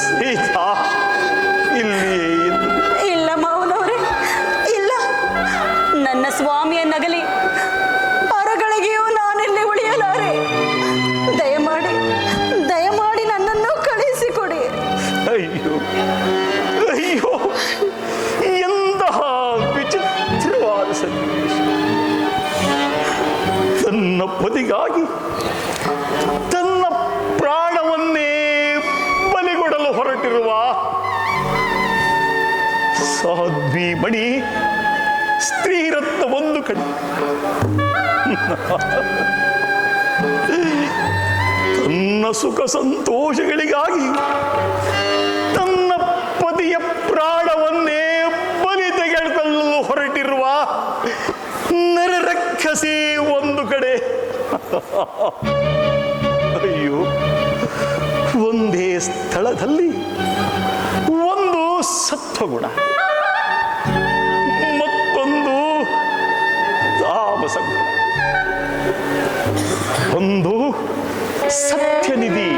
ಸೀತಾ ಇಲ್ಲಿ ಇಲ್ಲ ಮಾವನವರೇ, ಇಲ್ಲ. ನನ್ನ ಸ್ವಾಮಿಯ ನಗಲಿ ಹೊರಗಳಿಗೆಯೂ ನಾನೆಲ್ಲಿ ಉಳಿಯಲಾರೆ. ದಯಮಾಡಿ ನನ್ನನ್ನು ಕಳಿಸಿಕೊಡಿ. ಅಯ್ಯೋ ಅಯ್ಯೋ, ಎಂತಹ ವಿಚಿತ್ರವಾದ ಸನ್ನಿವೇಶ. ತನ್ನ ಪತಿಗಾಗಿ ತನ್ನ ಪ್ರಾಣವನ್ನೇ ಬಲಿಗೊಡಲು ಹೊರಟಿರುವ ಸಾಧ್ವಿ ಮಣಿ ಸ್ತ್ರೀರತ್ನ ಒಂದು ಕಡೆ, ತನ್ನ ಸುಖ ಸಂತೋಷಗಳಿಗಾಗಿ ತನ್ನ ಪತಿಯ ಪ್ರಾಣವನ್ನೇ ಬಲಿ ತೆಗೆದುಕೊಳ್ಳಲು ಹೊರಟಿರುವ ನರರಕ್ಷಸಿ ಒಂದು ಕಡೆ. ಅಯ್ಯೋ, ಒಂದೇ ಸ್ಥಳದಲ್ಲಿ ಒಂದು ಸತ್ವಗುಣ, ಮತ್ತೊಂದು ತಾಮಸ ಗುಣ, ಒಂದು ಸತ್ಯನಿಧಿ,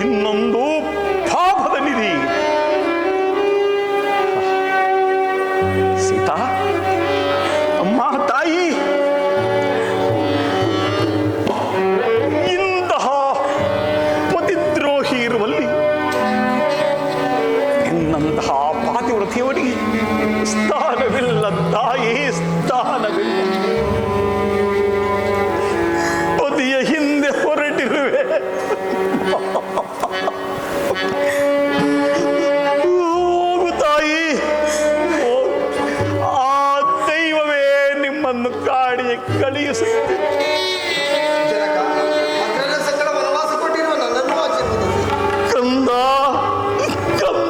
ಇನ್ನೊಂದು ಪಾಪದ ನಿಧಿ. ಸೀತಾ, ಅಮ್ಮ, ತಾಯಿ, ಇಂತಹ ಪತಿದ್ರೋಹಿ ಇರುವಲ್ಲಿ ನಿನ್ನಂತಹ ಪಾತಿವ್ರತಿಯವರಿಗೆ ಸ್ಥಾನವಿಲ್ಲ ತಾಯಿ, ಸ್ಥಾನವಿಲ್ಲ. ಪತಿಯ ಹಿಂದೆ ಹೊರಟಿರುವೆ. ಹೋಗು ತಾಯಿ, ಆ ದೈವವೇ ನಿಮ್ಮನ್ನು ಕಾಡಿಗೆ ಕಳಿಸುತ್ತೆ. ಕಂದ ಕಂದ,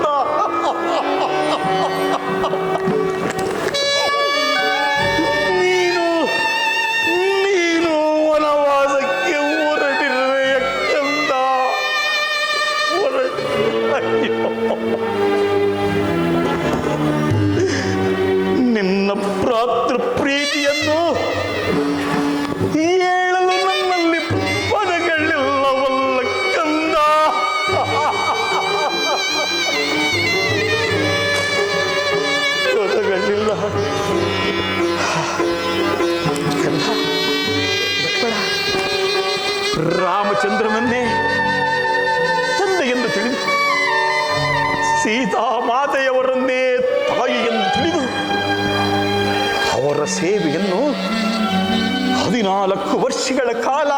ನೀನು ವನವಾಸಕ್ಕೆ ಹೊರಟಿರುವೆಯ ಕಂದ, ನಿನ್ನ ಪ್ರಾತೃ ಪ್ರೀತಿಯನ್ನು ಹೇಳಲು ನನ್ನಲ್ಲಿ ಪದಗಳಿಲ್ಲವಲ್ಲ ಕಂದ. ಪದಗಳಿಲ್ಲ ಕಂದ. ರಾಮಚಂದ್ರನನ್ನೇ ತಂದೆ ಎಂದು ತಿಳಿದು, ಸೀತಾ ಮಾತೆಯವರನ್ನೇ ತಾಯಿ ಎಂದು ತಿಳಿದು, ಅವರ ಸೇವೆಯನ್ನು 14 ವರ್ಷಗಳ ಕಾಲ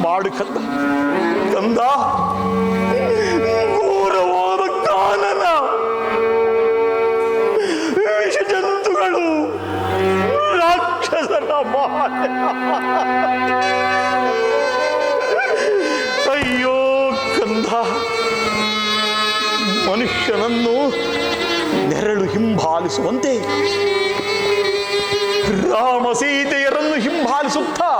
ಮಾಡು ಕಂದ. ಕಂದ, ಘೋರವಾದ ಕಾನನ, ವಿಷಜಂತುಗಳು, ರಾಕ್ಷಸರ ಮಾಯ. ಅಯ್ಯೋ ಕಂದ, ಮನುಷ್ಯನನ್ನು ನೆರಳು ಹಿಂಬಾಲಿಸುವಂತೆ ರಾಮ ಸೀತೆಯರನ್ನು ಹಿಂಬಾಲಿಸುತ್ತಾ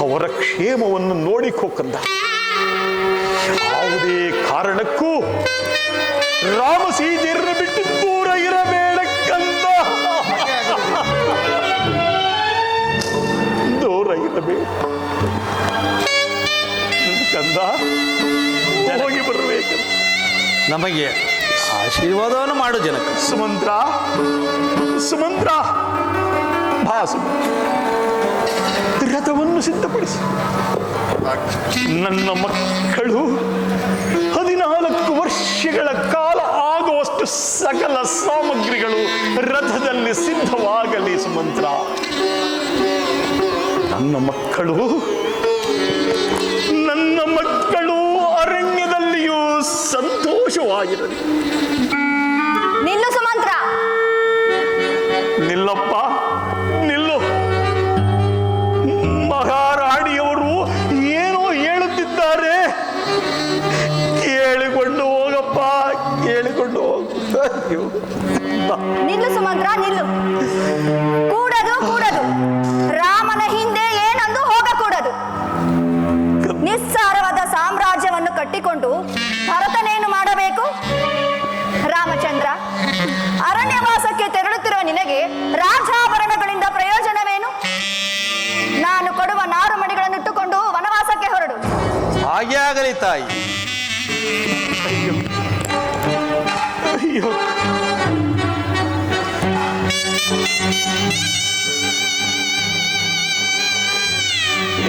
ಅವರ ಕ್ಷೇಮವನ್ನು ನೋಡಿಕೋ ಕಂದ. ಯಾವುದೇ ಕಾರಣಕ್ಕೂ ರಾಮ ಸೀತೆಯರನ್ನು ಬಿಟ್ಟು ದೂರ ಇರಬೇಡ ಕಂದ, ದೂರ ಇರಬೇಡ ಕಂದ. ಹೋಗಿ ಬರಬೇಕು. ನಮಗೆ ಆಶೀರ್ವಾದವನ್ನು ಮಾಡು ಜನಕ. ಸುಮಂತ್ರ, ಸುಮಂತ್ರ, ಬಾ ಸುಮಂತ್ರ, ರಥವನ್ನು ಸಿದ್ಧಪಡಿಸಿ. ನನ್ನ ಮಕ್ಕಳು 14 ವರ್ಷಗಳ ಕಾಲ ಆಗುವಷ್ಟು ಸಕಲ ಸಾಮಗ್ರಿಗಳು ರಥದಲ್ಲಿ ಸಿದ್ಧವಾಗಲಿ ಸುಮಂತ್ರ. ನನ್ನ ಮಕ್ಕಳು ಅರಣ್ಯದಲ್ಲಿಯೂ ಸಂತೋಷವಾಗಿರಲಿ. ನಿಲ್ಲು ಸುಮಂತ್ರ. ನಿಲ್ಲಪ್ಪ, ನಿಲ್ಲು. ಮಹಾರಾಣಿಯವರು ಏನೋ ಹೇಳುತ್ತಿದ್ದಾರೆ, ಕೇಳಿಕೊಂಡು ಹೋಗಪ್ಪ, ಕೇಳಿಕೊಂಡು ಹೋಗು. ನಿಲ್ಲು ಸುಮಂತ್ರ, ನಿಲ್ಲು. ಕೂಡದು ರಾಮನ ಹಿಂದೆ ಏನಂದು ಹೋಗಕೂಡದು. ನಿಸ್ಸಾರವಾದ ಸಾಮ್ರಾಜ್ಯವನ್ನು ಕಟ್ಟಿಕೊಂಡು ಭರತನೇನು ಮಾಡಬೇಕು? ರಾಮಚಂದ್ರ, ಅರಣ್ಯವಾಸಕ್ಕೆ ತೆರಳುತ್ತಿರುವ ಒಳ್ಳೆಯದಾಗಲಿ ತಾಯಿ. ಅಯ್ಯೋ ಅಯ್ಯೋ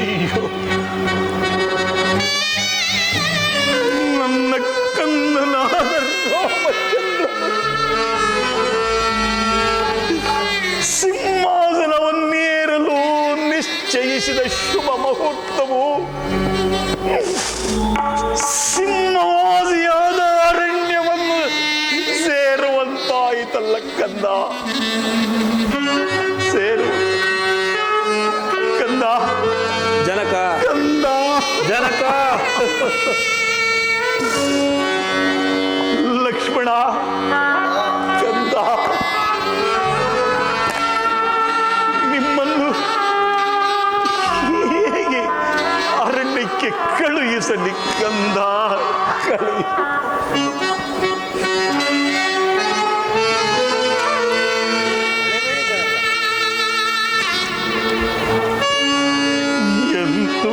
ಅಯ್ಯೋ ನನ್ನ ಕನ್ನನಾದ ರಾಮಚಂದ್ರ ಸಿಂಹಾಸನವನ್ನೇರಲು ನಿಶ್ಚಯಿಸಿದ ಶುಭ ಮುಹೂರ್ತವು ಸಿಂಹವಾಸಿಯಾದ ಅರಣ್ಯವನ್ನು ಸೇರುವಂತಾಯಿತಲ್ಲ ಕಂದ. ಸೇರು ಕಂದ, ಜನಕ ಕಂದ, ಜನಕ. ಲಕ್ಷ್ಮಣ, ಕಂದ, ನಿಮ್ಮನ್ನು ಹೇಗೆ ಅರಣ್ಯಕ್ಕೆ ಕಳುಹಿಸಲಿ ಕಂದ, ಎಂತು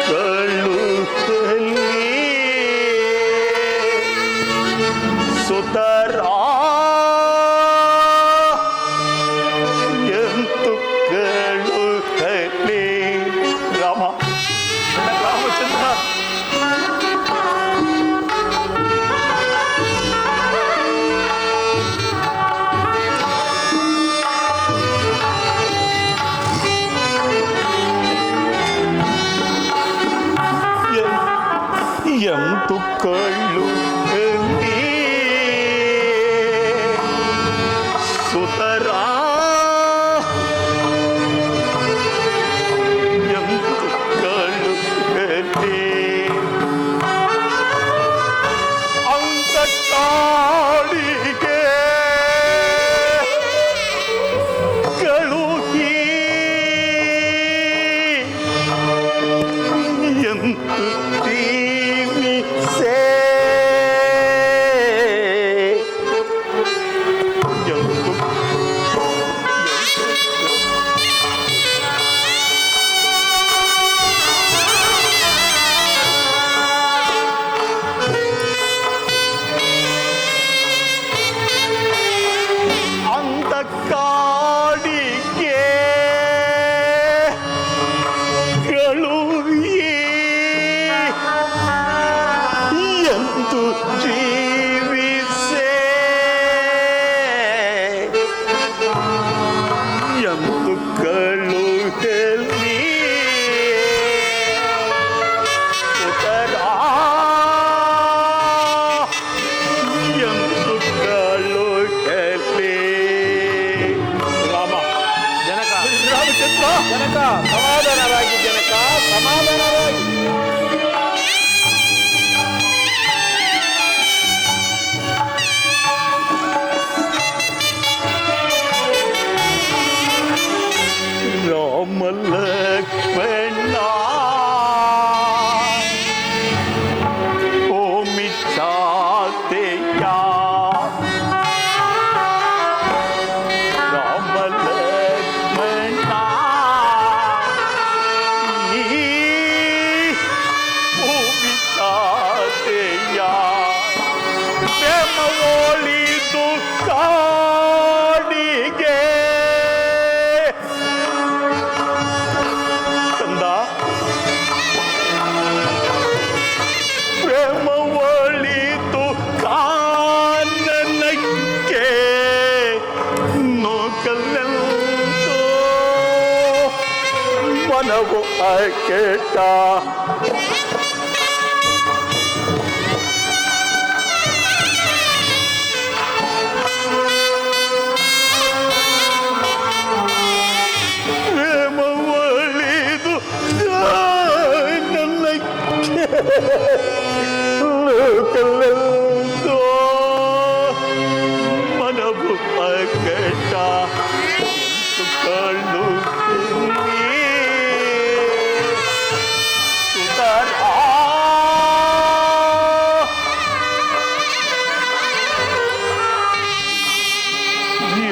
ಕಳುಹಲಿ ಸುತರ ಎಂತು ಕಳುಹಲಿ ರಾಮ, ರಾಮಚಂದ್ರ. ಎಂತು ಕಳುಹಲಿ ಸುತರ ಎಂತು ಕಳುಹಲಿ ಅಂತ ಕಾಡಿಗೆ ಕಳುಹಿ ಎಂತು ಜೀವಿಸೆ ಅಂತ ಕಾಡಿಗೆ ಕಳುಹಿ ಎಂದು ಜೀವಿಸೆ ಎಂದು ಕಳುಹಲಿ ಉದರ ಎಂದು ಕಳುಹಲಿ ರಾಮ, ಜನಕ ರಾಮಚಂದ್ರ. ಜನಕ ಸಮಾಧಾನರಾಗಿ, ಜನಕ ಸಮಾಧಾನರಾಗಿ. ರಾಮ ಲಕ್ಷ್ಮಣ ಓಮಿ ಚಾತೆಯ ರಾಮ ಲಕ್ಷ್ಮಣ ಓಮಿ ಚಾತೆಯ ಪ್ರೇಮ ಒಳಿದು ಕಾಡಿಗೆ ಕಂದ, ಪ್ರೇಮ ಒಳಿದು ಕಾನನಕ್ಕೆ ನೋಕಲೆಂದು ಮನವು ಅಕೆಟ ಪ್ರೇಮ ಒಳಿದು ಕಾನನಕ್ಕೆ ಲೋಕಲೆಂದು ಮನವು ಅಕೆಟ ಕಳ್ಳು ಸುತರ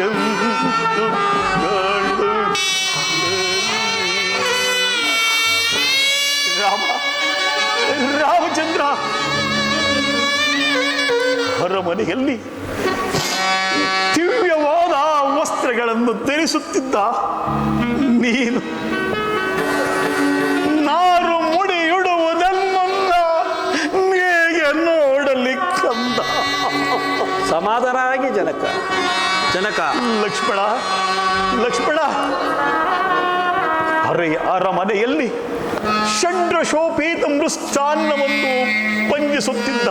ಎಂದು ಕಳ್ಳು ರಾಮ, ರಾಮ ಬಟ್ಟೆಗಳನ್ನು ಧರಿಸುತ್ತಿದ್ದ ನೀನು ನಾರು ಮುಡಿಯುಡುವುದನ್ನ ಹೇಗೆ ನೋಡಲಿ ಕಂದ. ಸಮಾಧಾನವಾಗಿ ಜನಕ. ಜನಕ ಲಕ್ಷ್ಮಣ ಲಕ್ಷ್ಮಣ, ಅರಮನೆಯಲ್ಲಿ ಷಡ್ರ ಶೋಭಿತ ಮೃಷ್ಟಾನ್ನವನ್ನು ಪಂಜಿಸುತ್ತಿದ್ದ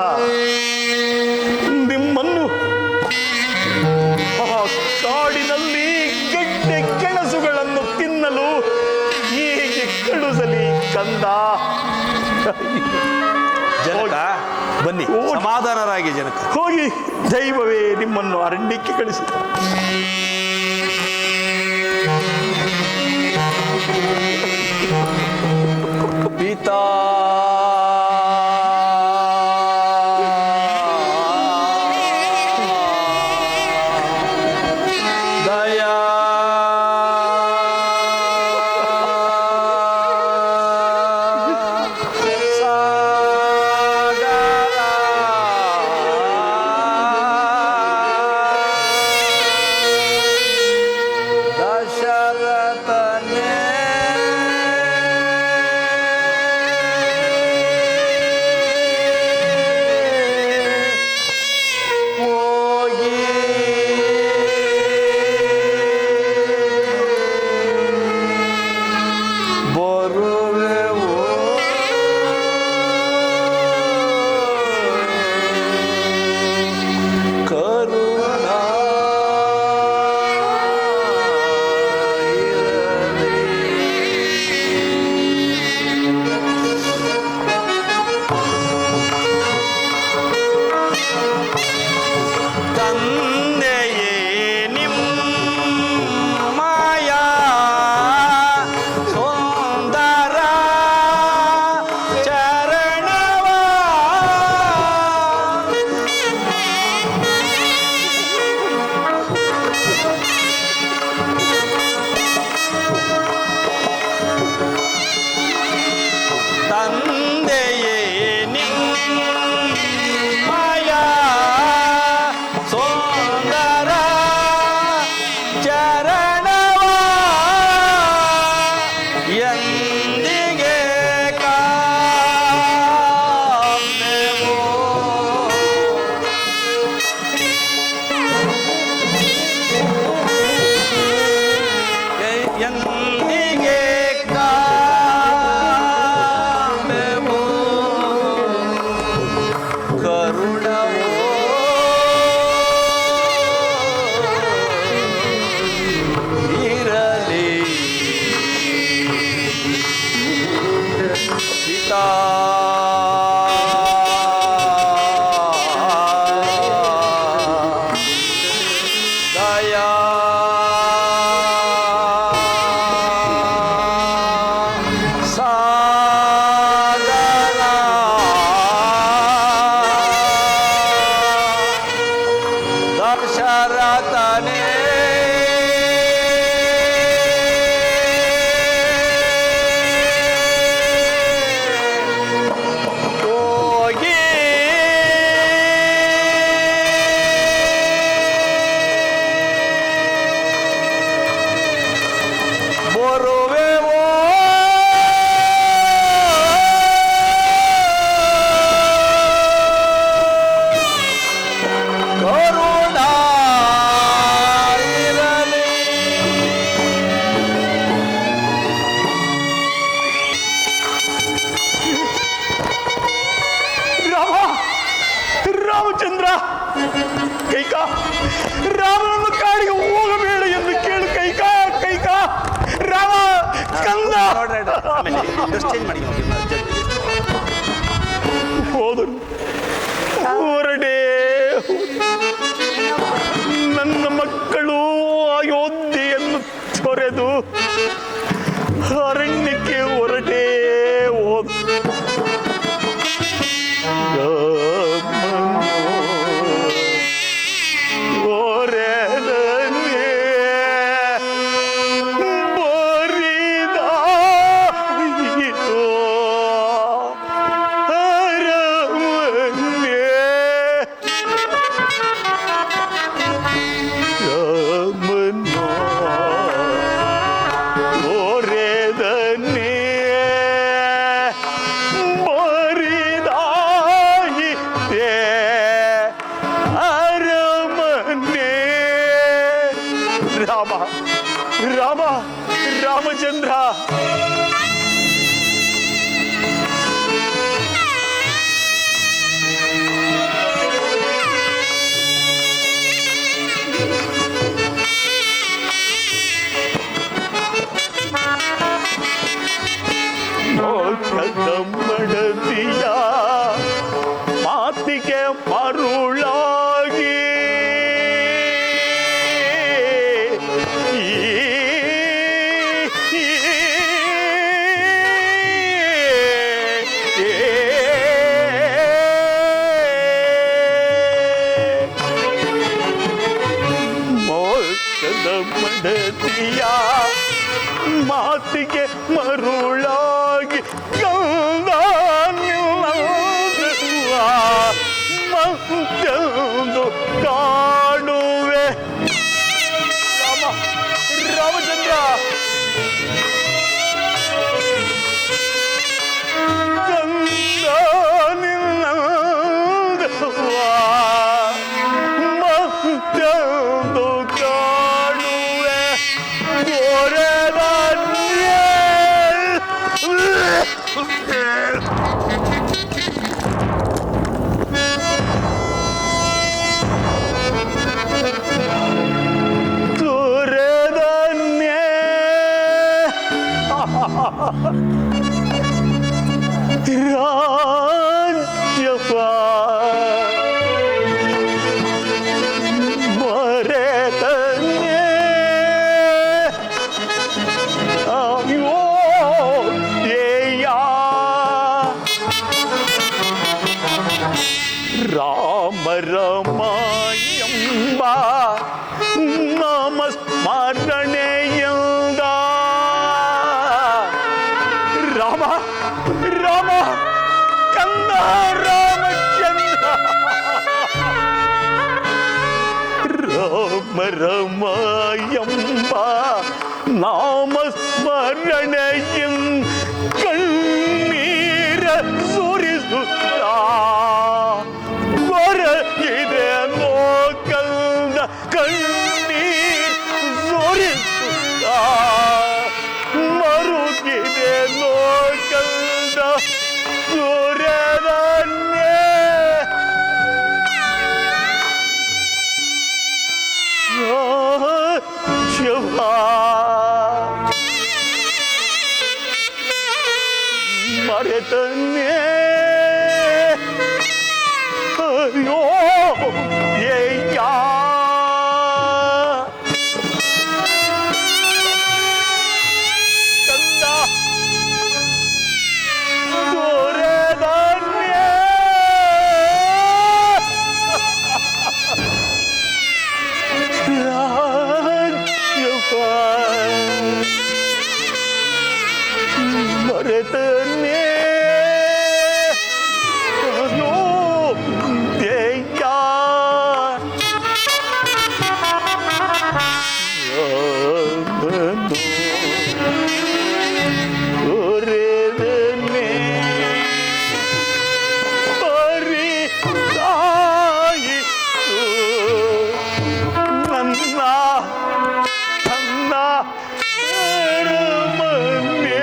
ನಿಮ್ಮನ್ನು ಆ ಕಾಡಿನಲ್ಲಿ ಗೆಡ್ಡೆ ಗೆಣಸುಗಳನ್ನು ತಿನ್ನಲು ಹೀಗೆ ಕಳುಸಲಿ ಕಂದ. ಜನಕ ಬನ್ನಿ, ಸಮಾಧಾನರಾಗಿ ಜನಕ. ಹೋಗಿ, ದೈವವೇ ನಿಮ್ಮನ್ನು ಅರಣ್ಯಕ್ಕೆ ಕಳಿಸಿದ. ಪಿತಾ ದಯಾ ರಾಮಚಂದ್ರ, ಕೈಕ ರಾಮನನ್ನು ಕಾಡಿಗೆ ಹೋಗಬೇಡ ಎಂದು ಕೇಳು. ಕೈಕ ಕೈಕ ರಾಮ ಕಂದ ಹೋದರು. ಹೊರಡೇ ನನ್ನ ಮಕ್ಕಳು ಅಯೋಧ್ಯೆಯನ್ನು ತೊರೆದು ಅರಣ್ಯಕ್ಕೆ ಹೊರಟೇ ಹೋದ. No. ರಾಮ ರಾಮಚಂದ್ರ ಮಡದಿಯ ಮಾತಿಗೆ ಮರುಳಾಗಿ ಮೋಕ್ಷದ ಮಡದಿಯ ಮಾತಿಗೆ ಮರುಳಾಗಿ ಮಂತೆಂದು ಕಾಣುವೆ ರಾಮ ರಾಮಚಂದ್ರ ಮಂತೆಂದು ಕಾಣುವೆ ರಾಜ್ಯಪ ಮರೆತನ್ನೇ ಅಯ್ಯೋ ಏಯ ರಾಮ ರಮ ಎಂಬ ನಾಮಸ್ಮರಣೆಯಿಂದ ರಾಮ ರಾಮ ಕಂದ ರಾಮಚಂದ್ರ ರಾಮ ರಮ ಎಂಬ ನಾಮಸ್ಮರಣೆಯಿಂದ ಕಣ್ಣೀರ ಸುರಿಸುತ್ತ ಹೊರಗಿದೆ ನೋಕಂದ ಕಣ್ಣೀರ್ ಸುರಿಸುತ್ತ ಮರುಗಿದೆ ನೋಕಂದ ಸೂರ್ಯದನ್ನೇ ಶಿವ ಮರೆತನ್ನೇ ಅಯ್ಯೋ ಏಯ್ಯ ಕಂದ ಸೂರ್ಯದನ್ನೇ ರಾಜ್ಯಪ ಮರೆತನ್ನೇ ಅಯ್ಯೋ ಏಯ್ಯ ಸೂರ್ಯದನ್ನೇ ಪರಿದಾಯಿತು ನನ್ನ ನನ್ನ ಅರಮನೆ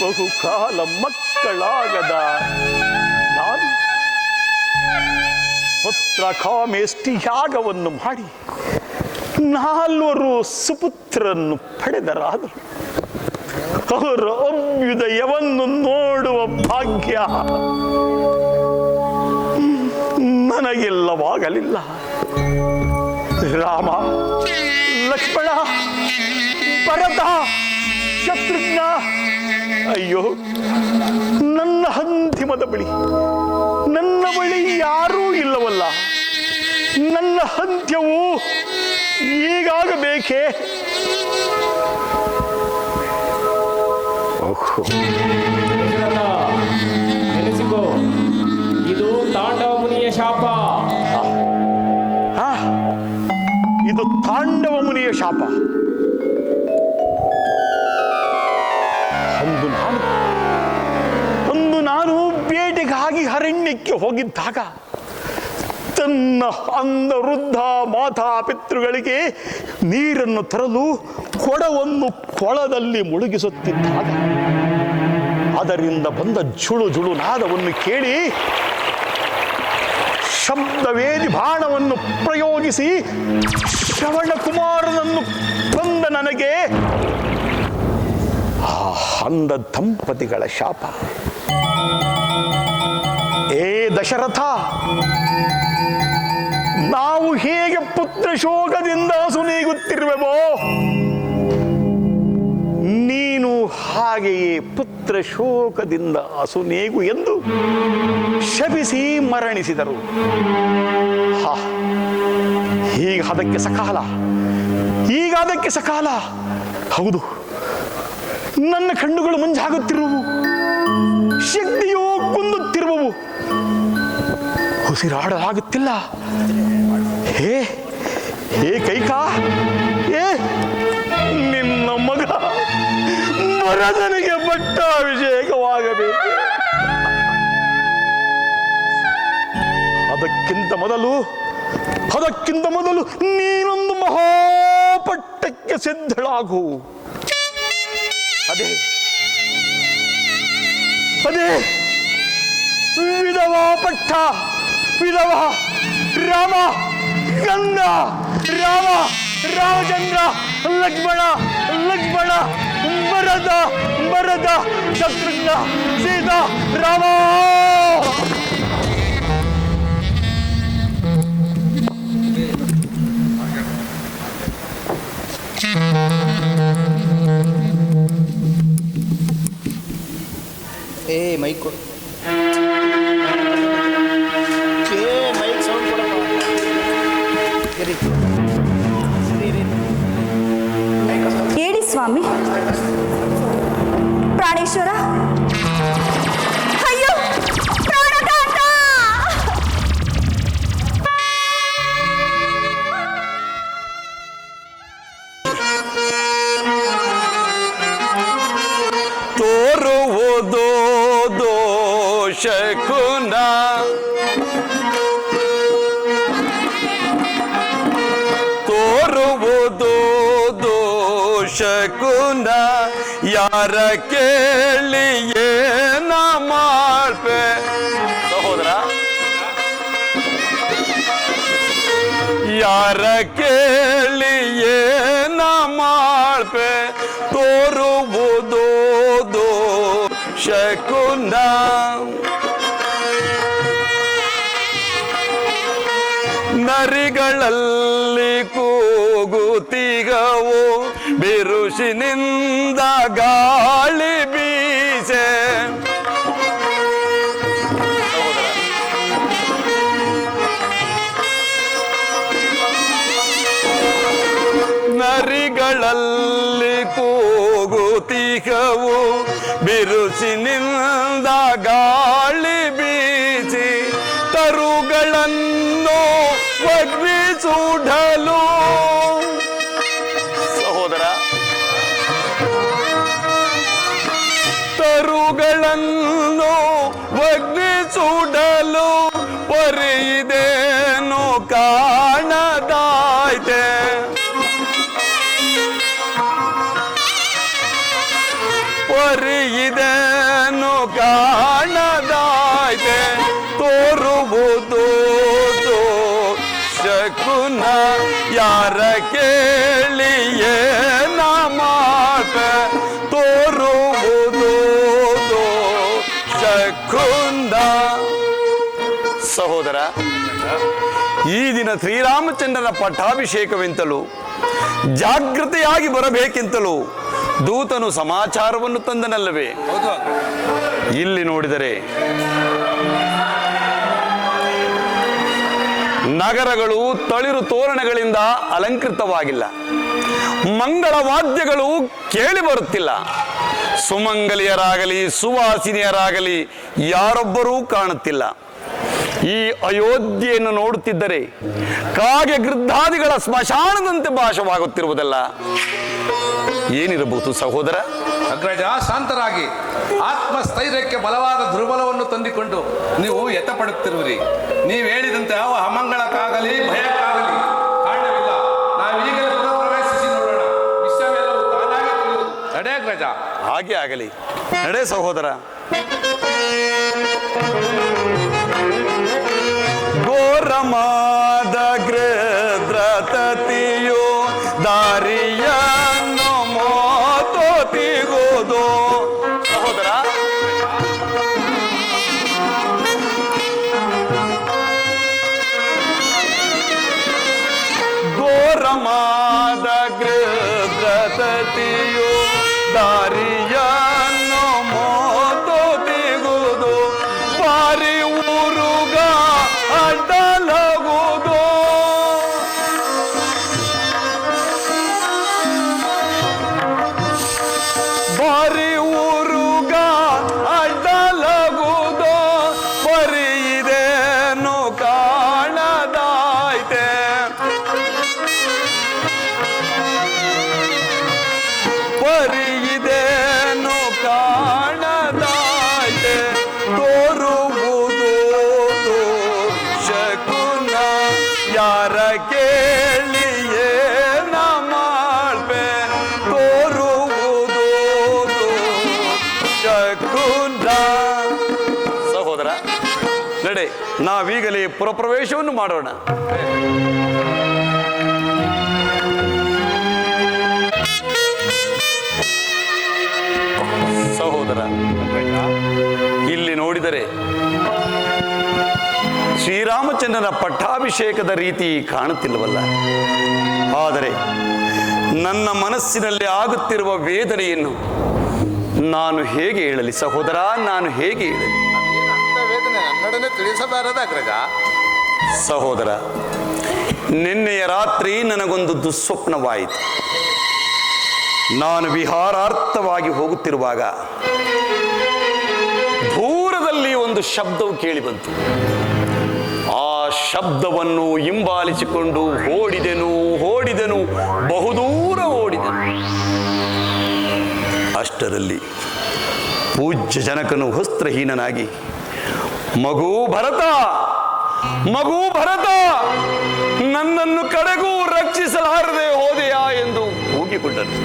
ಬಹುಕಾಲ ಮಕ್ಕಳಾಗದ ನಾನು ಪುತ್ರ ಕಾಮೇಷ್ಟಿ ಯಾಗವನ್ನು ಮಾಡಿ 4 ಸುಪುತ್ರರನ್ನು ಪಡೆದರಾದರು ಅವರ ಅಭ್ಯುದಯವನ್ನು ನೋಡುವ ಭಾಗ್ಯ ನನಗಿಲ್ಲವಾಗಲಿಲ್ಲ. ರಾಮ ಲಕ್ಷ್ಮಣ ಭರತ ಶತ್ರುಘ್ನ ಅಯ್ಯೋ ನನ್ನ ಅಂತಿಮದ ನನ್ನ ಬಳಿ ಯಾರೂ ಇಲ್ಲವಲ್ಲ. ನನ್ನ ಅಂತ್ಯವು ಈಗಾಗಬೇಕೇ? ನೆನೆಸಿಕೋ, ಇದು ತಾಂಡವ ಮುನಿಯ ಶಾಪ. ಇದು ತಾಂಡವ ಮುನಿಯ ಶಾಪ. ಅಂದು ನಾನು ಬೇಟೆಗಾಗಿ ಅರಣ್ಯಕ್ಕೆ ಹೋಗಿದ್ದಾಗ ತನ್ನ ಅಂಧ ವೃದ್ಧ ಮಾತಾಪಿತೃಗಳಿಗೆ ನೀರನ್ನು ತರಲು ಕೊಡವನ್ನು ಕೊಳದಲ್ಲಿ ಮುಳುಗಿಸುತ್ತಿದ್ದಾಗ ಅದರಿಂದ ಬಂದ ಜುಳು ಜುಳು ನಾದವನ್ನು ಕೇಳಿ ಶಬ್ದವೇದಿ ಬಾಣವನ್ನು ಪ್ರಯೋಗಿಸಿ ಶ್ರವಣಕುಮಾರನನ್ನು ಕೊಂದ ನನಗೆ ಆ ಅಂಧ ದಂಪತಿಗಳ ಶಾಪ. ಏ ದಶರಥ, ನಾವು ಹೇಗೆ ಪುತ್ರ ಶೋಕದಿಂದ ಸುನೀಗುತ್ತಿರುವೆವೋ ನೀನು ಹಾಗೆಯೇ ಪುತ್ರ ಶೋಕದಿಂದ ಅಸುನೇಗು ಎಂದು ಶಪಿಸಿ ಮರಣಿಸಿದರು. ಈಗ ಅದಕ್ಕೆ ಸಕಾಲ. ಹೌದು, ನನ್ನ ಕಣ್ಣುಗಳು ಮಂಜಾಗುತ್ತಿರುವವು, ಶಕ್ತಿಯೋ ಕುಂದುತ್ತಿರುವವು, ಉಸಿರಾಡಲಾಗುತ್ತಿಲ್ಲ. ಹೇ ಕೈಕಾ, ನಿನ್ನ ಮಗ ಭರತನಿಗೆ ಪಟ್ಟಾಭಿಷೇಕವಾಗಬೇಕು. ಅದಕ್ಕಿಂತ ಮೊದಲು ನೀನೊಂದು ಮಹಾಪಟ್ಟಕ್ಕೆ ಸಿದ್ಧಳಾಗು. ಅದೇ ವಿಧವಾ ಪಟ್ಟ, ವಿಧವಾ ರಾಮ, ಗಂಧ, ರಾಮಚಂದ್ರ, ಲಕ್ಷ್ಮಣ, ಭರತ, ಶತ್ರುಘ್ನ, ಸೀತಾ, ರಾಮ. ಮೈಕ್ ಕೊಡು. ಮೈಕ್ ಸೌಂಡ್ ಕೊಡಪ್ಪ. ಹೇಳಿ ಸ್ವಾಮಿ. ಪ್ರಾಣೇಶ್ವರ, ಅಯ್ಯೋ ಪ್ರಾಣನಾಥ! ತೋರುವುದು ದೋಷಕುನ, ತೋರುವುದು ದೋಷಕುನ, ಯಾರ ಕೇಳಿಯೇ ನಾ ಮಾಡ್ಪೆ. ಸಹೋದರ, ಯಾರ ಕೇಳಿಯೇ ನಾ ಮಾಡ್ಪೆ, ತೋರುವುದು ದೋಷಕುನ. ನರಿಗಳಲ್ಲಿ ಕೂಗುತ್ತಿಗವು, ಬಿರುಸಿನಿಂದ ಗಾಳಿ ಬೀಸೆ. ನರಿಗಳಲ್ಲಿ ಕೂಗುತ್ತಿಗವು, ಬಿರುಸಿನಿಂದ ಗಾಳಿ ಬೀಸಿ, ತರುಗಳನ್ನು ಒಗ್ಗಿಸುಡಲು. ಸಹೋದರ, ತರುಗಳನ್ನು ಒಗ್ಗಿಸುಡಲು ಪರಿಯಿದೇನು ಕಾಣದಾಯ್ತೆ. ಪರಿಯಿದೇನು ಕಾಣದಾಯ್ತೆ, ತೋರುವುದು ಶಕುನ, ಯಾರ ಕೇಳಿಯೇ ನಾ ಮಾಡ್ಪೆ, ತೋರುವುದು ಶಕುನ. ಸಹೋದರ, ಈ ದಿನ ಶ್ರೀರಾಮಚಂದ್ರನ ಪಟ್ಟಾಭಿಷೇಕವೆಂತಲೂ ಜಾಗೃತೆಯಾಗಿ ಬರಬೇಕೆಂತಲೂ ದೂತನು ಸಮಾಚಾರವನ್ನು ತಂದನಲ್ಲವೇ? ಇಲ್ಲಿ ನೋಡಿದರೆ ನಗರಗಳು ತಳಿರು ತೋರಣಗಳಿಂದ ಅಲಂಕೃತವಾಗಿಲ್ಲ, ಮಂಗಳ ವಾದ್ಯಗಳು ಕೇಳಿ ಬರುತ್ತಿಲ್ಲ, ಸುಮಂಗಲಿಯರಾಗಲಿ ಸುವಾಸಿನಿಯರಾಗಲಿ ಯಾರೊಬ್ಬರೂ ಕಾಣುತ್ತಿಲ್ಲ. ಈ ಅಯೋಧ್ಯೆಯನ್ನು ನೋಡುತ್ತಿದ್ದರೆ ಕಾಗೆ ಗೃದ್ಧಾದಿಗಳ ಸ್ಮಶಾನದಂತೆ ಭಾಸವಾಗುತ್ತಿರುವುದಲ್ಲ. ಏನಿರಬಹುದು ಸಹೋದರ? ಅಗ್ರಜ, ಶಾಂತರಾಗಿ ಆತ್ಮಸ್ಥೈರ್ಯಕ್ಕೆ ಬಲವಾದ ದುರ್ಬಲವನ್ನು ತಂದಿಕೊಂಡು ನೀವು ಯತ್ನಪಡುತ್ತಿರುವಿರಿ. ನೀವು ಹೇಳಿದಂತೆ ಯಾವ ಅಮಂಗಳ ಹಾಗೆ ಆಗಲಿ. ನಡೆ ಸಹೋದರ. ಘೋರಮಾದ ಗೃದ್ರತತಿಯು ದಾರಿಯನ್ನು ಮೋತೋತಿಗುವುದು. ಸಹೋದರ, ಘೋರಮಾದ ಗೃದ್ರತತಿಯು ದಾರಿಯನ್ನು ಮೋತೋತಿಗುವುದು. ಬಾರಿ ಊರುಗ ಅಡ್ಡಲಗುವುದು. ಬಾರಿ ಊರುಗ ಅಡ್ಡಲಗುವುದು. ಬರಿ ಇದೇನು ಕಾಣದಾಯ್ತೆ. ಬರಿ ಇದೇನು ಕಾಣದಾಯ್ತೆ. ತೋರುವುದು ಶಕುನ ಯಾರ ಕೇಳಿಯೇ ಮಾಡ್ಬೆ. ತೋರುವುದು ಶಕುನ. ಸಹೋದರ, ನಡೆ, ನಾವೀಗಲೇ ಪುರಪ್ರವೇಶವನ್ನು ಮಾಡೋಣ. ಸಹೋದರ, ಇಲ್ಲಿ ನೋಡಿದರೆ ಶ್ರೀರಾಮಚಂದ್ರನ ಪಟ್ಟಾಭಿಷೇಕದ ರೀತಿ ಕಾಣುತ್ತಿಲ್ಲವಲ್ಲ. ಆದರೆ ನನ್ನ ಮನಸ್ಸಿನಲ್ಲಿ ಆಗುತ್ತಿರುವ ವೇದನೆಯನ್ನು ನಾನು ಹೇಗೆ ಹೇಳಲಿ ಸಹೋದರ, ನಾನು ಹೇಗೆ ಹೇಳಲಿ? ಅಂತ ವೇದನೆ ನನ್ನೊಡನೆ ತಿಳಿಸಬಾರದ ಅಗ್ರಜ. ಸಹೋದರ, ನಿನ್ನೆಯ ರಾತ್ರಿ ನನಗೊಂದು ದುಸ್ವಪ್ನವಾಯಿತು. ನಾನು ವಿಹಾರಾರ್ಥವಾಗಿ ಹೋಗುತ್ತಿರುವಾಗ ದೂರದಲ್ಲಿ ಒಂದು ಶಬ್ದವು ಕೇಳಿಬಂತು. ಆ ಶಬ್ದವನ್ನು ಹಿಂಬಾಲಿಸಿಕೊಂಡು ಓಡಿದೆನು, ಬಹುದೂರ ಓಡಿದೆನು. ಅಷ್ಟರಲ್ಲಿ ಪೂಜ್ಯ ಜನಕನು ವಸ್ತ್ರಹೀನನಾಗಿ, ಮಗು ಭರತ, ಮಗು ಭರತ, ನನ್ನನ್ನು ಕಡೆಗೂ ರಕ್ಷಿಸಲಾರದೆ ಹೋದೆಯಾ ಎಂದು ಕೂಗಿಕೊಂಡನು.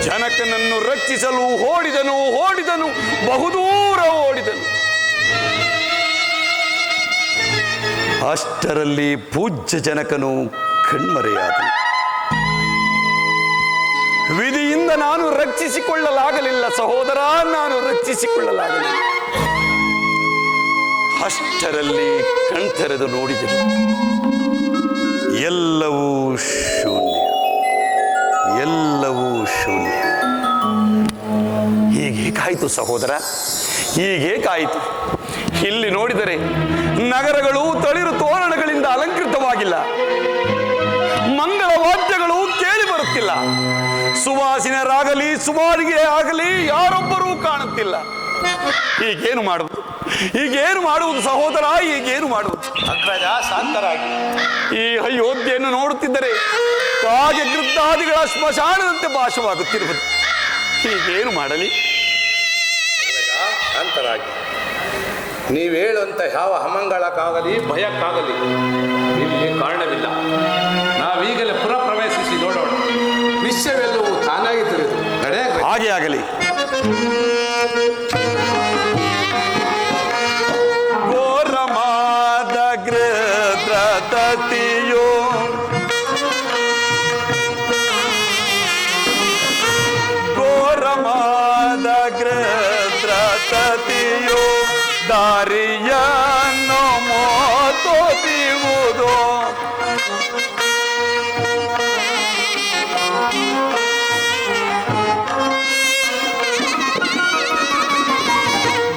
ಜನಕನನ್ನು ರಕ್ಷಿಸಲು ಓಡಿದನು, ಬಹುದೂರ ಓಡಿದನು. ಅಷ್ಟರಲ್ಲಿ ಪೂಜ್ಯ ಜನಕನು ಕಣ್ಮರೆಯಾದನು. ವಿಧಿಯಿಂದ ನಾನು ರಕ್ಷಿಸಿಕೊಳ್ಳಲಾಗಲಿಲ್ಲ ಸಹೋದರ, ನಾನು ರಕ್ಷಿಸಿಕೊಳ್ಳಲಾಗಲಿಲ್ಲ. ಅಷ್ಟರಲ್ಲಿ ಕಣ್ತೆರೆದು ನೋಡಿದೆನು, ಎಲ್ಲವೂ ಶೂನ್ಯ, ಎಲ್ಲವೂ ಶೂನ್ಯ. ಹೀಗೇಕಾಯಿತು ಸಹೋದರ, ಹೀಗೇಕಾಯಿತು. ಇಲ್ಲಿ ನೋಡಿದರೆ ನಗರಗಳು ತಳಿರು ತೋರಣಗಳಿಂದ ಅಲಂಕೃತವಾಗಿಲ್ಲ. ಮಂಗಳ ವಾದ್ಯಗಳು ಕೇಳಿ ಬರುತ್ತಿಲ್ಲ. ಸುವಾಸಿನರಾಗಲಿ ಸುಮಾರಿಗೆ ಆಗಲಿ ಯಾರೊಬ್ಬರೂ ಕಾಣುತ್ತಿಲ್ಲ. ಹೀಗೇನು ಮಾಡುವುದು, ಹೀಗೇನು ಮಾಡುವುದು ಸಹೋದರ, ಹೀಗೇನು ಮಾಡುವುದು? ಅಗ್ರಜ, ಶಾಂತರಾಗಿ. ಈ ಅಯೋಧ್ಯೆಯನ್ನು ನೋಡುತ್ತಿದ್ದರೆ ಕಾಗೆ ಗೃದ್ಧಾದಿಗಳ ಸ್ಮಶಾನದಂತೆ ಭಾಸವಾಗುತ್ತಿರುವುದು. ಹೀಗೇನು ಮಾಡಲಿ? ಅಗ್ರಜ, ಶಾಂತರಾಗಿ. ನೀವು ಹೇಳುವಂತ ಯಾವ ಅಮಂಗಳಕ್ಕಾಗಲಿ ಭಯಕ್ಕಾಗಲಿ ಇಲ್ಲಿ ಕಾರಣವಿಲ್ಲ. ನಾವೀಗಲೇ ಪುರ ಪ್ರವೇಶಿಸಿ ನೋಡೋಣ. ವಿಷಯವೆಲ್ಲವೂ ತಾನಾಗಿ ತಿಳಿದು ನಡೆ. ಹಾಗೆ ಆಗಲಿ. ಘೋರಮಾದ ಗೃದ್ರತತಿಯೋ ಘೋರಮಾದ ಗೃದ್ರತತಿಯೋ ದಾರಿಯನ್ನು ಮೋತೋತಿಗುವುದು.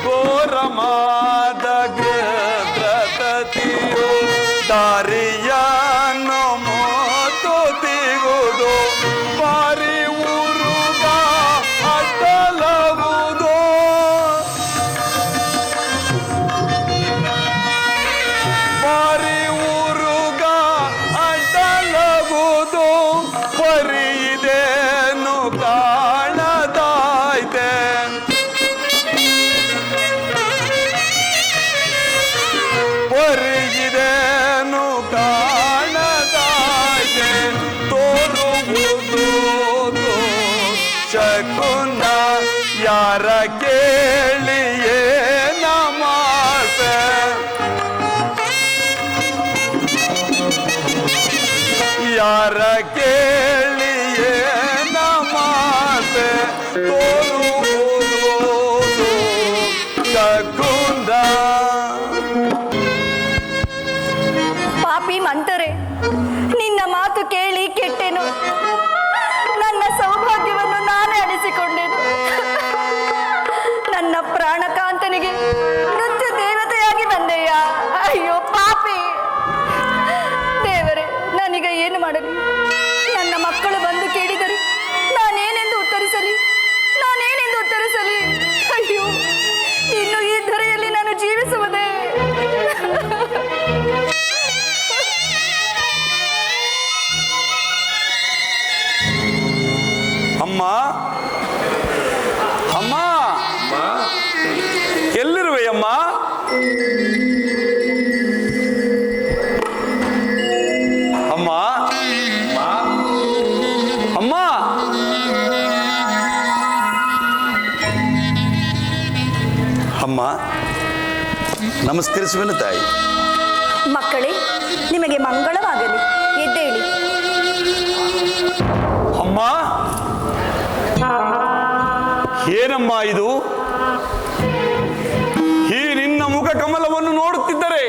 ಘೋರಮಾದ ಗೃದ್ರತತಿಯೋ ದಾರಿಯನ್ನು ಮೋತೋತಿಗುವುದು. ಬಾರಿ ಊರುಗ ಅಡ್ಡಲಗುವುದು. ಬಾರಿ ಊರುಗ ಅಡ್ಡಲಗುವುದು. ಬರಿ ಇದೇನು ಕಾಣದಾಯ್ತೆ. ಬರಿ ಇದೇನು ಯಾರ ಕೇಳಿಯೇ ನಮಾಸೆ ಯಾರ ಕೇಳಿಯೇ ನಮಾಸೆ ತೋರುವುದು ಕಗುಂದ. ಪಾಪಿ ಮಂತರೆ, ನಿನ್ನ ಮಾತು ಕೇಳಿ ಕೆಟ್ಟೆನು. ನನ್ನ ಸೌಭಾಗ್ಯವನ್ನು ನಾನೇ ಅಳಿಸಿಕೊಂಡೆನು. ನನ್ನ ಪ್ರಾಣಕಾಂತನಿಗೆ ನೃತ್ಯ ದೇವತೆಯಾಗಿ ಬಂದೆಯ. ಅಯ್ಯೋ ಪಾಪಿ ದೇವರೇ, ನಾನೀಗ ಏನು ಮಾಡಲಿ? ನನ್ನ ಮಕ್ಕಳು ಬಂದು ಕೇಳಿದರೆ ನಾನೇನೆಂದು ಉತ್ತರಿಸಲಿ? ಅಯ್ಯೋ, ಇನ್ನು ಈ ಧರೆಯಲ್ಲಿ ನಾನು ಜೀವಿಸುವುದೇ? ಅಮ್ಮ ಅಮ್ಮ ಎಲ್ಲಿರುವೆಯಮ್ಮ? ಅಮ್ಮ ಅಮ್ಮ ಅಮ್ಮ ನಮಸ್ಕರಿಸುವೆನು ತಾಯಿ. ಮಕ್ಕಳೇ, ನಿಮಗೆ ಮಂಗಳವಾಗಲಿ. ಎದ್ದೇಳಿ. ಅಮ್ಮ, ಏನಮ್ಮ ಇದು? ಈ ನಿನ್ನ ಮುಖ ಕಮಲವನ್ನು ನೋಡುತ್ತಿದ್ದರೆ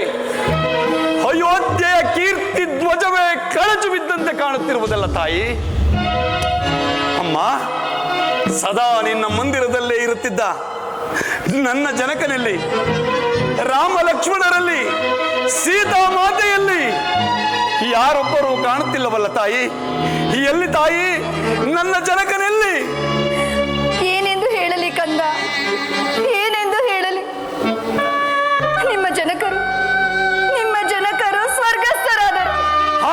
ಅಯೋಧ್ಯೆಯ ಕೀರ್ತಿ ಧ್ವಜವೇ ಕಳಚು ಬಿದ್ದಂತೆ ಕಾಣುತ್ತಿರುವುದಲ್ಲ ತಾಯಿ. ಅಮ್ಮ, ಸದಾ ನಿನ್ನ ಮಂದಿರದಲ್ಲೇ ಇರುತ್ತಿದ್ದ ನನ್ನ ಜನಕನಲ್ಲಿ, ರಾಮ ಲಕ್ಷ್ಮಣರಲ್ಲಿ, ಸೀತಾ ಮಾತೆಯಲ್ಲಿ ಯಾರೊಬ್ಬರೂ ಕಾಣುತ್ತಿಲ್ಲವಲ್ಲ ತಾಯಿ? ಎಲ್ಲಿ ತಾಯಿ ನನ್ನ ಜನಕನಲ್ಲಿ? ಏನೆಂದು ಹೇಳಲಿ ಕಂದ, ಏನೆಂದು ಹೇಳಲಿ? ನಿಮ್ಮ ಜನಕರು ಸ್ವರ್ಗಸ್ಥರಾದರು.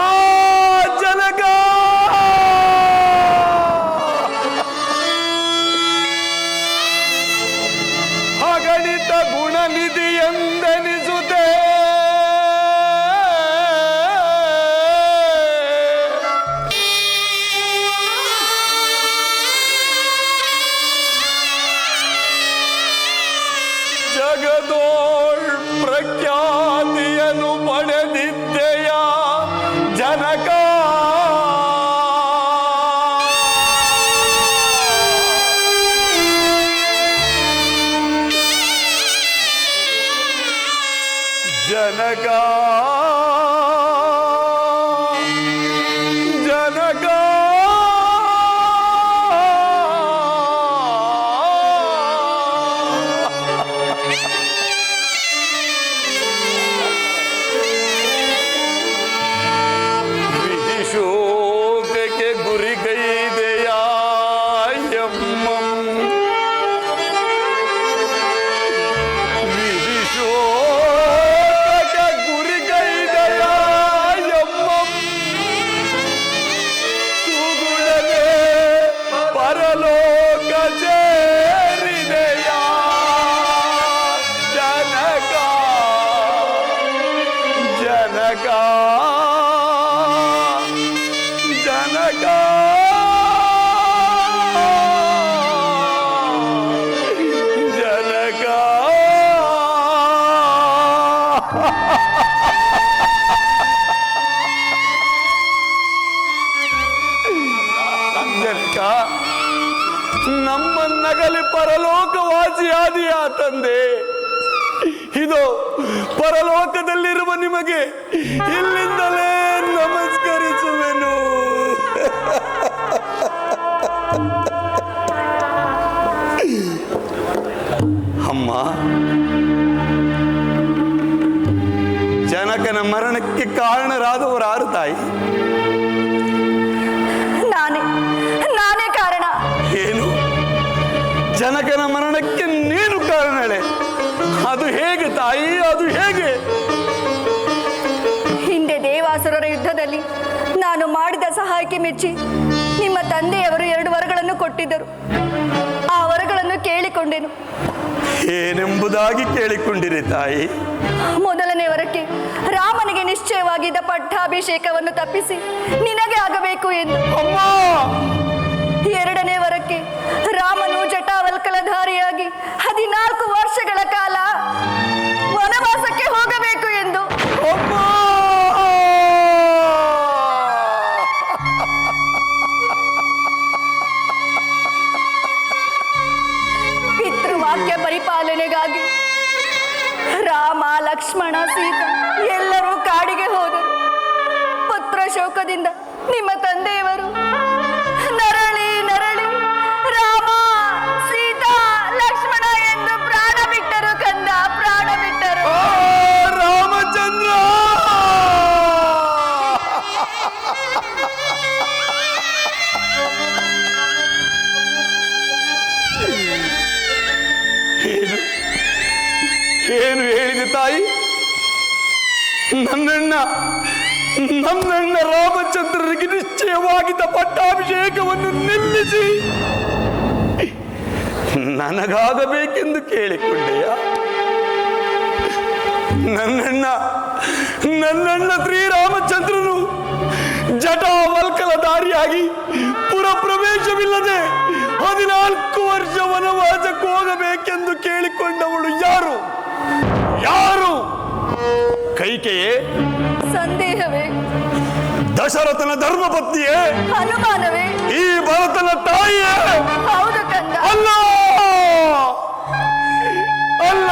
ಆ ಜನಕ ಅಗಣಿತ ಗುಣನಿಧಿ ಎಂದೆನಿಸುತ್ತೆ. ಜಗದೋಳ್ ಪ್ರಖ್ಯಾತಿಯನ್ನು ಪಡೆದಿದ್ದೆಯ ಜನಕ. ಜನಕ ಜನಕ ವಿಧಿಶೋಕಕ್ಕೆ ಗುರಿಗೈದೆಯ ಎಮ್ಮಂ. ವಿಧಿಶೋಕಕ್ಕೆ ಗುರಿಗೈದೆಯ ಎಮ್ಮಂ. ಸುಗುಣನೆ ಪರಲೋಕ ಸೇರಿದೆಯ ಜನಕ ಜನಕ ಜನಕ ಜನಕ. ಜನಕ, ನಮ್ಮನ್ನಗಲಿ ಪರಲೋಕವಾಸಿಯಾದಿಯ ತಂದೆ. ಇದು ಪರಲೋಕದಲ್ಲಿರುವ ನಿಮಗೆ ಇಲ್ಲಿಂದಲೇ ನಮಸ್ಕರಿಸುವೆನು. ಅಮ್ಮ, ಜನಕನ ಮರಣಕ್ಕೆ ಕಾರಣರಾದವರಾರು ತಾಯಿ? ನಾನೇ ಕಾರಣ. ಏನು? ಜನಕನ ಮರಣಕ್ಕೆ ನೀನು ಕಾರಣಳೆ? ಅದು ಹೇಗೆ ತಾಯಿ, ಅದು ಹೇಗೆ? ಹಿಂದೆ ದೇವಾಸುರರ ಯುದ್ಧದಲ್ಲಿ ನಾನು ಮಾಡಿದ ಸಹಾಯಕ್ಕೆ ಮೆಚ್ಚಿ ನಿಮ್ಮ ತಂದೆಯವರು 2 ವರಗಳನ್ನು ಕೊಟ್ಟಿದ್ದರು. ಆ ವರಗಳನ್ನು ಕೇಳಿಕೊಂಡೆನು. ಏನೆಂಬುದಾಗಿ ಕೇಳಿಕೊಂಡಿರಿ ತಾಯಿ? ಮೊದಲನೇ ವರಕ್ಕೆ ರಾಮನಿಗೆ ನಿಶ್ಚಯವಾಗಿದ್ದ ಪಟ್ಟಾಭಿಷೇಕವನ್ನು ತಪ್ಪಿಸಿ ನಿನಗೆ ಆಗಬೇಕು ಎಂದು. ಅಮ್ಮ, 2ನೇ ವರಕ್ಕೆ ರಾಮನು ಜಟಾವಲ್ಕಲಧಾರಿಯಾಗಿ ನನ್ನಣ್ಣ ರಾಮಚಂದ್ರನಿಗೆ ನಿಶ್ಚಯವಾಗಿದ್ದ ಪಟ್ಟಾಭಿಷೇಕವನ್ನು ನಿಲ್ಲಿಸಿ ನನಗಾಗಬೇಕೆಂದು ಕೇಳಿಕೊಂಡೆಯ? ನನ್ನಣ್ಣ ಶ್ರೀರಾಮಚಂದ್ರನು ಜಟಾವಲ್ಕಲಧಾರಿಯಾಗಿ ಪುರ ಪ್ರವೇಶವಿಲ್ಲದೆ 14 ವರ್ಷ ವನವಾಸಕ್ಕೆ ಹೋಗಬೇಕೆಂದು ಕೇಳಿಕೊಂಡವಳು ಯಾರು? ಕೈಕೆಯೇ? ಸಂದೇಹವೇ? ದಶರಥನ ಧರ್ಮಪತ್ನಿಯೇ? ಅನುಮಾನವೇ? ಈ ಭರತನ ತಾಯಿಯೇ? ಹೌದು ಕಂದ. ಅಲ್ಲ,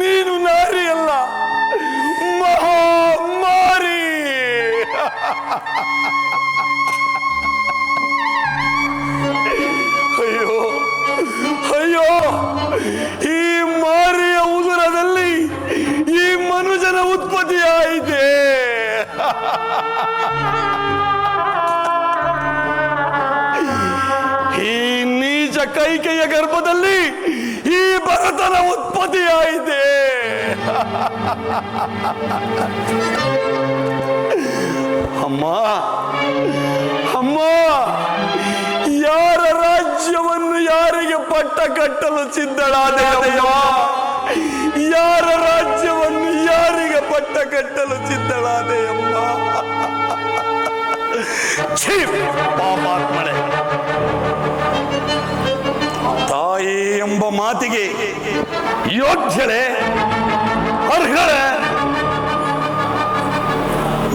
ನೀನು ನಾರಿಯಲ್ಲ, ಮಹಾಮಾರಿ. ಅಯ್ಯೋ, ಈ ಮಾರಿಯ ಉದರದಲ್ಲಿ ಈ ಮನುಜನ ಉತ್ಪತ್ತಿಯಾಯಿತೆ. ಈ ನೀಚ ಕೈಕೆಯ ಗರ್ಭದಲ್ಲಿ ಈ ಭರತನ ಉತ್ಪತ್ತಿಯಾಯಿತೆ. ಅಮ್ಮ, ಯಾರ ರಾಜ್ಯವನ್ನು ಯಾರಿಗೆ ಪಟ್ಟ ಕಟ್ಟಲು ಸಿದ್ಧಳಾದೆಯಮ್ಮ? ಯಾರ ರಾಜ್ಯವನ್ನು ಯಾರಿಗೆ ಪಟ್ಟ ಕಟ್ಟಲು ಸಿದ್ಧಳಾದೆಯಮ್ಮ? ಪಾಪಾತ್ಮಳೆ, ತಾಯಿ ಎಂಬ ಮಾತಿಗೆ ಯೋಗ್ಯಳೆ, ಅರ್ಹಳೆ?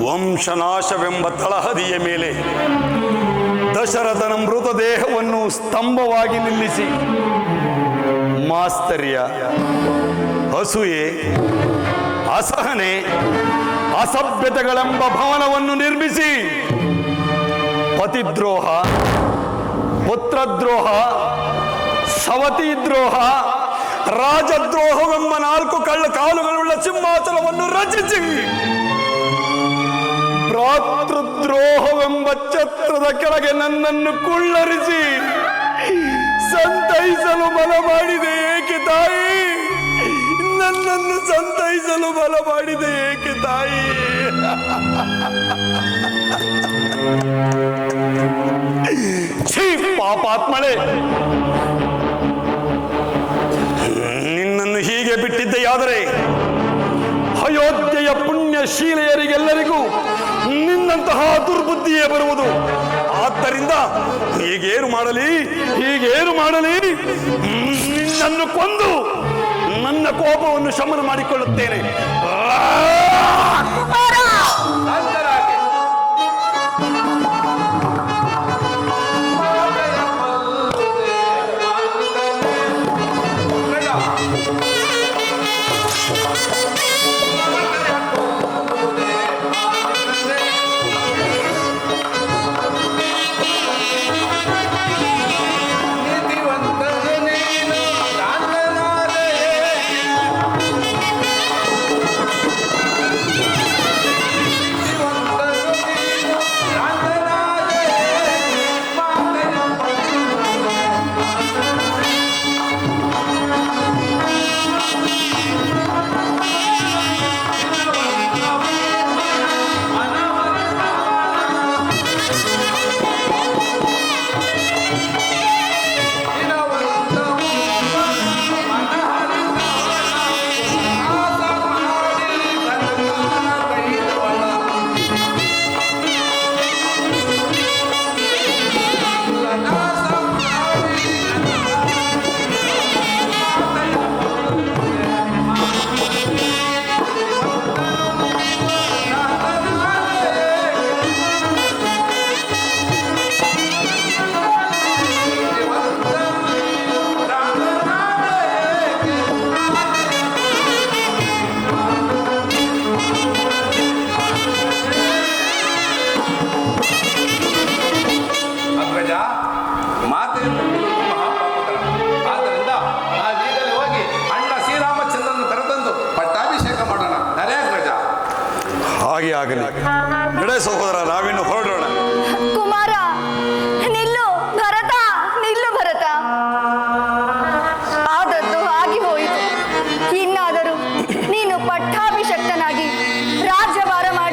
ವಂಶನಾಶವೆಂಬ ತಳಹದಿಯ ಮೇಲೆ ದಶರಥನ ಮೃತದೇಹವನ್ನು ಸ್ತಂಭವಾಗಿ ನಿಲ್ಲಿಸಿ ಮಾಸ್ತರ್ಯ, ಅಸೂಯೆ, ಅಸಹನೆ, ಅಸಭ್ಯತೆಗಳೆಂಬ ಭವನವನ್ನು ನಿರ್ಮಿಸಿ ಪತಿದ್ರೋಹ, ಪುತ್ರದ್ರೋಹ, ಸವತಿ ದ್ರೋಹ, ರಾಜದ್ರೋಹವೆಂಬ 4 ಕಳ್ಳ ಕಾಲುಗಳುಳ್ಳ ಸಿಂಹಾಸನವನ್ನು ರಚಿಸಿ ಭ್ರಾತೃದ್ರೋಹವೆಂಬ ಛತ್ರದ ಕೆಳಗೆ ನನ್ನನ್ನು ಕುಳ್ಳರಿಸಿ ಸಂತೈಸಲು ಬಲ ಮಾಡಿದೆ ಏಕೆ ತಾಯಿ? ನನ್ನನ್ನು ಸಂತೈಸಲು ಬಲ ಮಾಡಿದೆ ಏಕೆ ತಾಯಿ? ಛೀ ಪಾಪಾತ್ಮಳೆ, ನಿನ್ನನ್ನು ಹೀಗೆ ಬಿಟ್ಟಿದ್ದೆಯಾದರೆ ಅಯೋಧ್ಯೆಯ ಪುಣ್ಯಶೀಲೆಯರಿಗೆಲ್ಲರಿಗೂ ನಿನ್ನಂತಹ ದುರ್ಬುದ್ಧಿಯೇ ಬರುವುದು. ಆದ್ದರಿಂದ ಹೀಗೇನು ಮಾಡಲಿ, ನಿನ್ನನ್ನು ಕೊಂದು ನನ್ನ ಕೋಪವನ್ನು ಶಮನ ಮಾಡಿಕೊಳ್ಳುತ್ತೇನೆ. ಹಾಗೆ ಆಗಲಿ. ನಡೆ ಸಹೋದರ, ನಾವಿನ್ನು ಹೊರಡೋಣ. ಕುಮಾರ, ನಿಲ್ಲು ಭರತ, ನಿಲ್ಲು ಭರತ. ಆದದ್ದು ಆಗಿ ಹೋಯಿತು. ಇನ್ನಾದರೂ ನೀನು ಪಟ್ಟಾಭಿಷಕ್ತನಾಗಿ ರಾಜ್ಯಭಾರ ಮಾಡಿ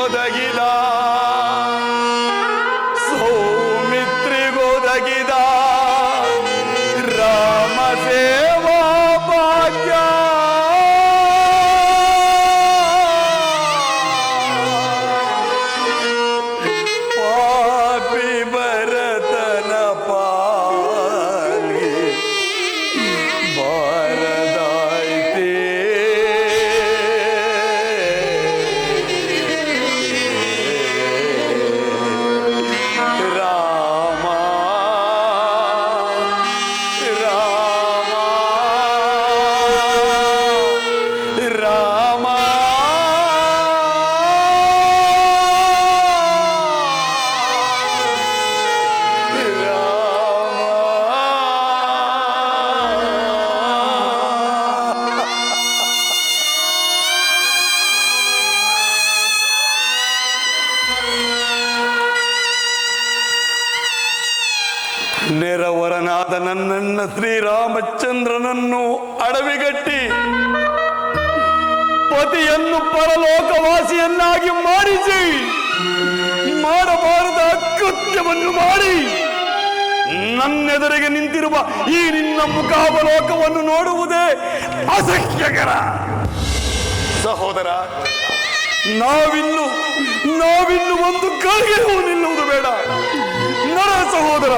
ಸೌಮಿತ್ರಿಗೊದಗಿದ ಸೌಮಿತ್ರಿಗೊದಗಿದ ರಾಮ ಸೇವಾ ಭಾಗ್ಯ ಪಾಪಿ ಭರತನ ಪಾಲಿಗೆ ಬಾರದಾಯ್ತೇ ರಾಮ ರಾಮ ರಾಮ ನೆರವರನಾದ ನನ್ನನ್ನ ಶ್ರೀರಾಮಚಂದ್ರನನ್ನು ಅಡವಿಗಟ್ಟಿ ಪತಿಯನ್ನು ಪರಲೋಕವಾಸಿಯನ್ನಾಗಿ ಮಾಡಿಸಿ ಮಾಡಬಾರದ ಕೃತ್ಯವನ್ನು ಮಾಡಿ ನನ್ನೆದುರಿಗೆ ನಿಂತಿರುವ ಈ ನಿನ್ನ ಮುಖಾವಲೋಕವನ್ನು ನೋಡುವುದೇ ಅಸಹ್ಯಕರ. ಸಹೋದರ, ನಾವಿನ್ನು ಒಂದು ಗಳಿಗೆಯೂ ನಿಲ್ಲುವುದು ಬೇಡ. ನರ ಸಹೋದರ,